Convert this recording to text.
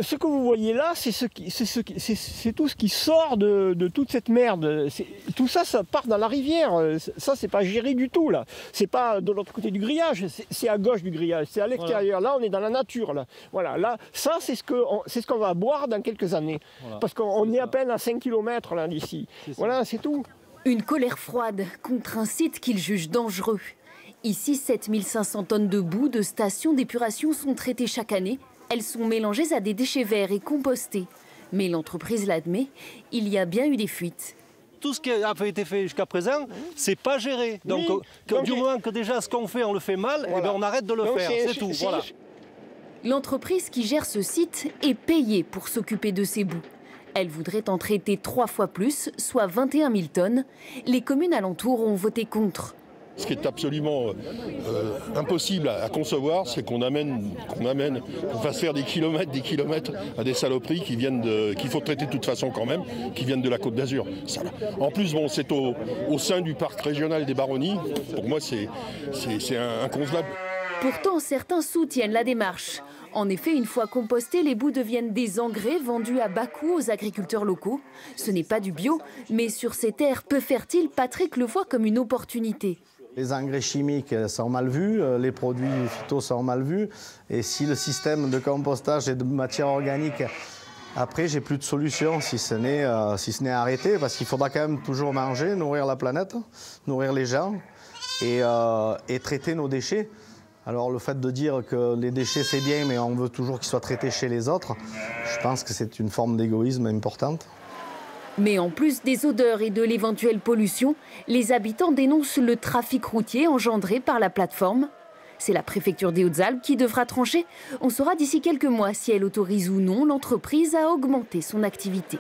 Ce que vous voyez là, c'est tout ce qui sort de toute cette merde. Tout ça, ça part dans la rivière. Ça, c'est pas géré du tout, là. C'est pas de l'autre côté du grillage, c'est à gauche du grillage, c'est à l'extérieur. Voilà. Là, on est dans la nature, là. Voilà, là, ça, c'est ce qu'on va boire dans quelques années. Voilà. Parce qu'on est à peine à 5 km là d'ici. Voilà, c'est tout. Une colère froide contre un site qu'il juge dangereux. Ici, 7500 tonnes de boue de stations d'épuration sont traitées chaque année. Elles sont mélangées à des déchets verts et compostées. Mais l'entreprise l'admet, il y a bien eu des fuites. Tout ce qui a été fait jusqu'à présent, c'est pas géré. Donc, du moment que déjà ce qu'on fait, on le fait mal, voilà. Eh bien, on arrête de le faire, c'est tout. Voilà. L'entreprise qui gère ce site est payée pour s'occuper de ces boues. Elle voudrait en traiter 3 fois plus, soit 21 000 tonnes. Les communes alentours ont voté contre. Ce qui est absolument impossible à concevoir, c'est qu'on fasse faire des kilomètres à des saloperies qu'il faut traiter de toute façon quand même, qui viennent de la Côte d'Azur. En plus, bon, c'est au sein du parc régional des Baronnies. Pour moi, c'est inconcevable. Pourtant, certains soutiennent la démarche. En effet, une fois compostées, les boues deviennent des engrais vendus à bas coût aux agriculteurs locaux. Ce n'est pas du bio, mais sur ces terres peu fertiles, Patrick le voit comme une opportunité. Les engrais chimiques sont mal vus, les produits phyto sont mal vus. Et si le système de compostage et de matière organique, après, j'ai plus de solution si ce n'est arrêter. Parce qu'il faudra quand même toujours manger, nourrir la planète, nourrir les gens et traiter nos déchets. Alors le fait de dire que les déchets c'est bien, mais on veut toujours qu'ils soient traités chez les autres, je pense que c'est une forme d'égoïsme importante. Mais en plus des odeurs et de l'éventuelle pollution, les habitants dénoncent le trafic routier engendré par la plateforme. C'est la préfecture des Hautes-Alpes qui devra trancher. On saura d'ici quelques mois si elle autorise ou non l'entreprise à augmenter son activité.